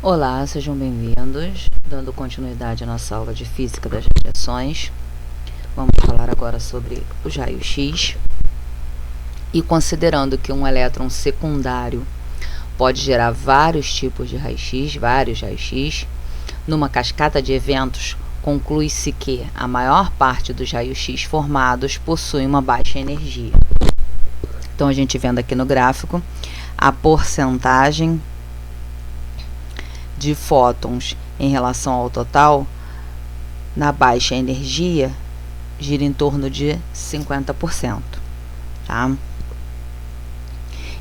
Olá, sejam bem-vindos. Dando continuidade à nossa aula de Física das Radiações, vamos falar agora sobre os raios-x. E considerando que um elétron secundário pode gerar vários tipos de raio-x, vários raios-x, numa cascata de eventos, conclui-se que a maior parte dos raios-x formados possui uma baixa energia. Então, a gente vendo aqui no gráfico, a porcentagem de fótons em relação ao total na baixa energia gira em torno de 50%, tá?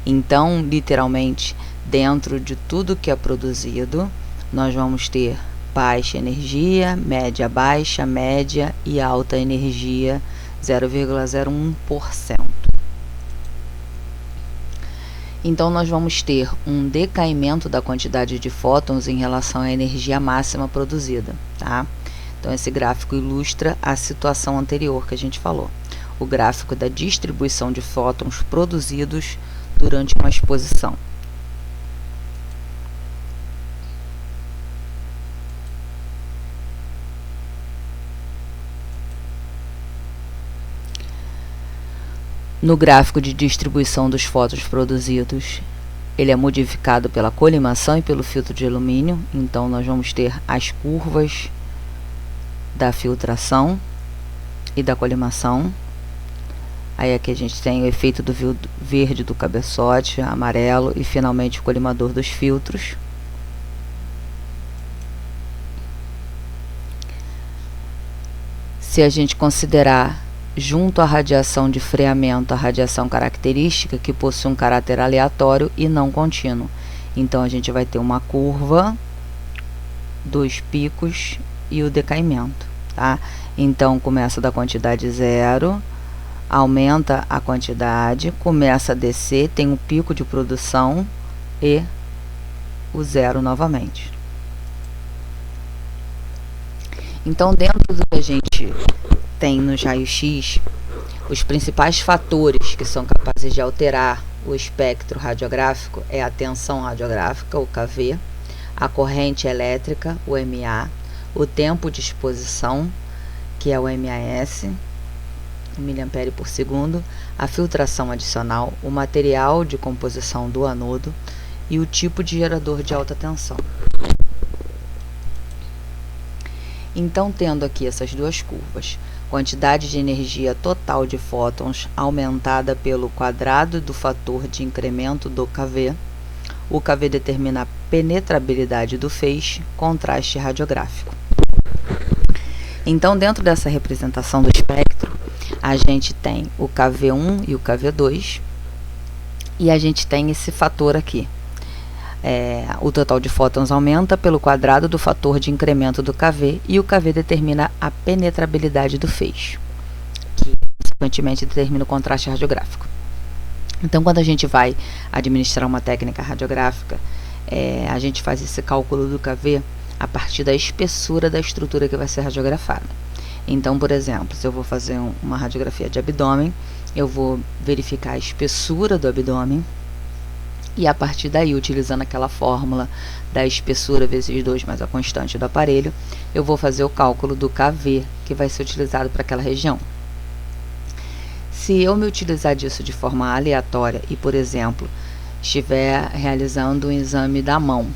Então, literalmente, dentro de tudo que é produzido, nós vamos ter baixa energia, média baixa, média e alta energia, 0,01%. Então, nós vamos ter um decaimento da quantidade de fótons em relação à energia máxima produzida, tá? Então, esse gráfico ilustra a situação anterior que a gente falou. O gráfico da distribuição de fótons produzidos durante uma exposição. No gráfico de distribuição dos fótons produzidos, ele é modificado pela colimação e pelo filtro de alumínio. Então, nós vamos ter as curvas da filtração e da colimação. Aí aqui a gente tem o efeito do verde do cabeçote, amarelo e finalmente o colimador dos filtros. Se a gente considerar junto à radiação de freamento, a radiação característica, que possui um caráter aleatório e não contínuo. Então, a gente vai ter uma curva dos picos e o decaimento, tá? Então, começa da quantidade 0, aumenta a quantidade, começa a descer, tem um pico de produção e o 0 novamente. Então, dentro do que a gente tem nos raios-x, os principais fatores que são capazes de alterar o espectro radiográfico é a tensão radiográfica, o kV, a corrente elétrica, o mA, o tempo de exposição, que é o MAS, miliampere por segundo, a filtração adicional, o material de composição do anodo e o tipo de gerador de alta tensão. Então, tendo aqui essas duas curvas, quantidade de energia total de fótons aumentada pelo quadrado do fator de incremento do kV. O kV determina a penetrabilidade do feixe, contraste radiográfico. Então, dentro dessa representação do espectro, a gente tem o kV1 e o kV2, e a gente tem esse fator aqui. O total de fótons aumenta pelo quadrado do fator de incremento do kV, e o kV determina a penetrabilidade do feixe, que consequentemente determina o contraste radiográfico. Então, quando a gente vai administrar uma técnica radiográfica, a gente faz esse cálculo do kV a partir da espessura da estrutura que vai ser radiografada. Então, por exemplo, se eu vou fazer uma radiografia de abdômen, eu vou verificar a espessura do abdômen, e a partir daí, utilizando aquela fórmula da espessura vezes 2 mais a constante do aparelho, eu vou fazer o cálculo do kV, que vai ser utilizado para aquela região. Se eu me utilizar disso de forma aleatória e, por exemplo, estiver realizando um exame da mão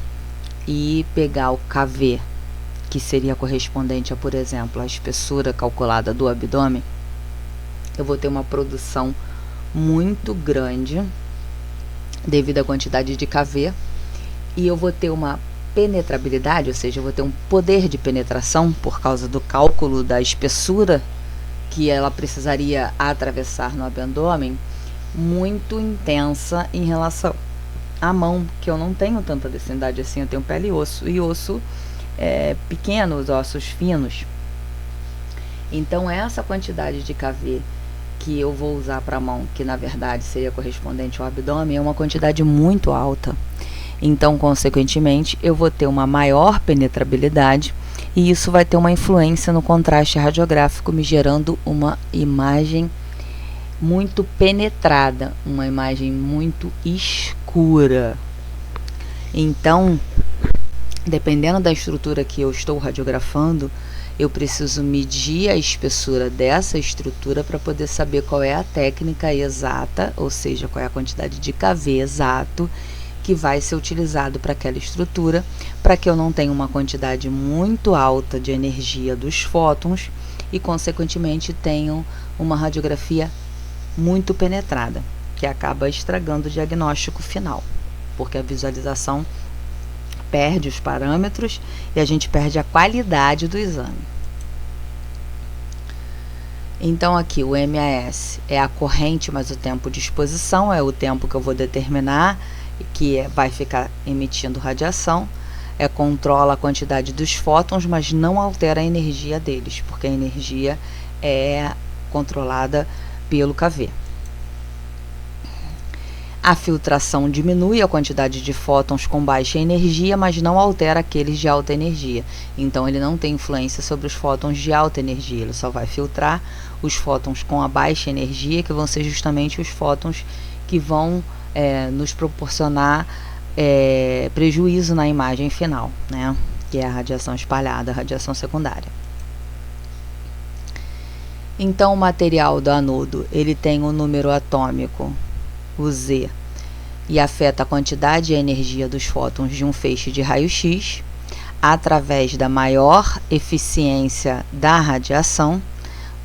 e pegar o kV, que seria correspondente a, por exemplo, a espessura calculada do abdômen, eu vou ter uma produção muito grande devido à quantidade de kV, e eu vou ter uma penetrabilidade, ou seja, eu vou ter um poder de penetração por causa do cálculo da espessura que ela precisaria atravessar no abdômen, muito intensa em relação à mão, que eu não tenho tanta densidade assim, eu tenho pele e osso pequeno, os ossos finos. Então, essa quantidade de kV que eu vou usar para a mão, que na verdade seria correspondente ao abdômen, é uma quantidade muito alta. Então, consequentemente, eu vou ter uma maior penetrabilidade, e isso vai ter uma influência no contraste radiográfico, me gerando uma imagem muito penetrada, uma imagem muito escura. Então, dependendo da estrutura que eu estou radiografando, eu preciso medir a espessura dessa estrutura para poder saber qual é a técnica exata, ou seja, qual é a quantidade de kV exato que vai ser utilizado para aquela estrutura, para que eu não tenha uma quantidade muito alta de energia dos fótons e, consequentemente, tenham uma radiografia muito penetrada, que acaba estragando o diagnóstico final, porque a visualização perde os parâmetros e a gente perde a qualidade do exame. Então aqui o MAS é a corrente mais o tempo de exposição, é o tempo que eu vou determinar que vai ficar emitindo radiação, controla a quantidade dos fótons, mas não altera a energia deles, porque a energia é controlada pelo kV. A filtração diminui a quantidade de fótons com baixa energia, mas não altera aqueles de alta energia. Então, ele não tem influência sobre os fótons de alta energia, ele só vai filtrar os fótons com a baixa energia, que vão ser justamente os fótons que vão nos proporcionar prejuízo na imagem final, né? Que é a radiação espalhada, a radiação secundária. Então, o material do anodo, ele tem um número atômico, o Z, e afeta a quantidade e a energia dos fótons de um feixe de raio-x através da maior eficiência da radiação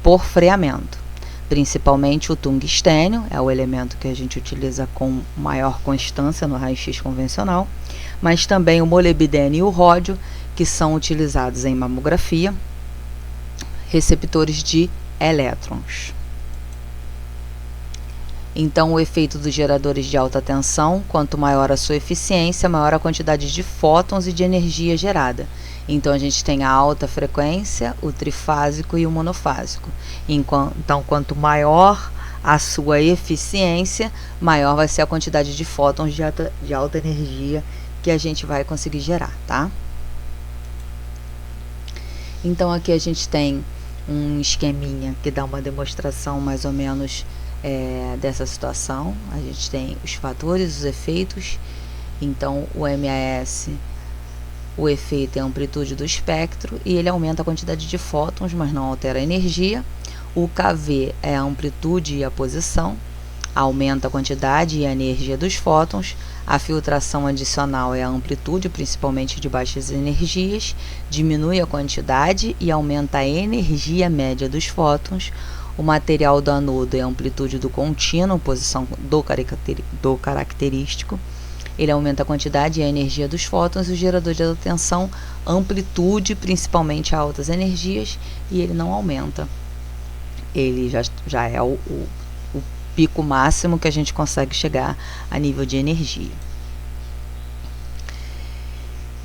por freamento. Principalmente o tungstênio, é o elemento que a gente utiliza com maior constância no raio-x convencional, mas também o molibdênio e o ródio, que são utilizados em mamografia, receptores de elétrons. Então, o efeito dos geradores de alta tensão, quanto maior a sua eficiência, maior a quantidade de fótons e de energia gerada. Então, a gente tem a alta frequência, o trifásico e o monofásico. Então, quanto maior a sua eficiência, maior vai ser a quantidade de fótons de alta energia que a gente vai conseguir gerar, tá? Então, aqui a gente tem um esqueminha que dá uma demonstração mais ou menos dessa situação. A gente tem os fatores, os efeitos. Então, o MAS, o efeito é a amplitude do espectro e ele aumenta a quantidade de fótons, mas não altera a energia. O KV é a amplitude e a posição, aumenta a quantidade e a energia dos fótons. A filtração adicional é a amplitude, principalmente de baixas energias, diminui a quantidade e aumenta a energia média dos fótons. O material do anodo é a amplitude do contínuo, posição do característico. Ele aumenta a quantidade e a energia dos fótons. O gerador de alta tensão, amplitude, principalmente a altas energias, e ele não aumenta. Ele já é o pico máximo que a gente consegue chegar a nível de energia.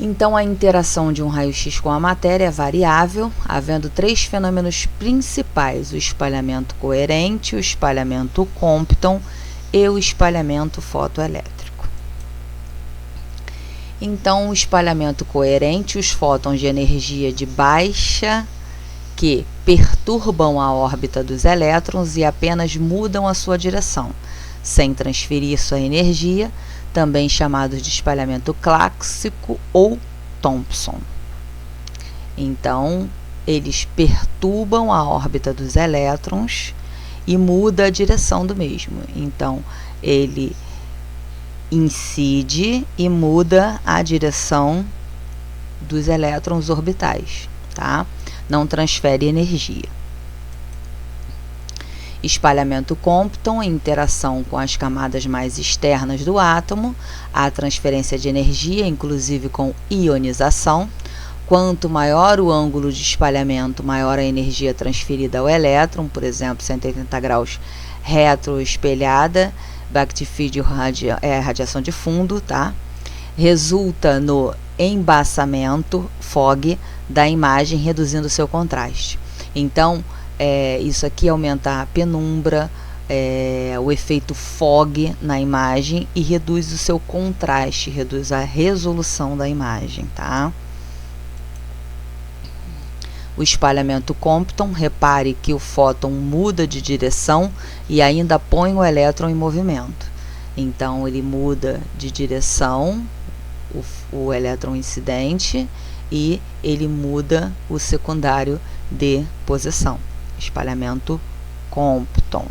Então, a interação de um raio-x com a matéria é variável, havendo 3 fenômenos principais: o espalhamento coerente, o espalhamento Compton e o espalhamento fotoelétrico. Então, o espalhamento coerente, os fótons de energia de baixa que perturbam a órbita dos elétrons e apenas mudam a sua direção, sem transferir sua energia, também chamados de espalhamento clássico ou Thomson. Então, eles perturbam a órbita dos elétrons e muda a direção do mesmo. Então, ele incide e muda a direção dos elétrons orbitais, tá? Não transfere energia. Espalhamento Compton, interação com as camadas mais externas do átomo, a transferência de energia, inclusive com ionização. Quanto maior o ângulo de espalhamento, maior a energia transferida ao elétron, por exemplo, 180 graus retroespelhada, backfeed radiação de fundo, tá? Resulta no embaçamento, fog, da imagem, reduzindo seu contraste. Então, isso aqui aumenta a penumbra, o efeito fog na imagem e reduz o seu contraste, reduz a resolução da imagem, tá? O espalhamento Compton, repare que o fóton muda de direção e ainda põe o elétron em movimento. Então, ele muda de direção, o elétron incidente e ele muda o secundário de posição. Espalhamento Compton.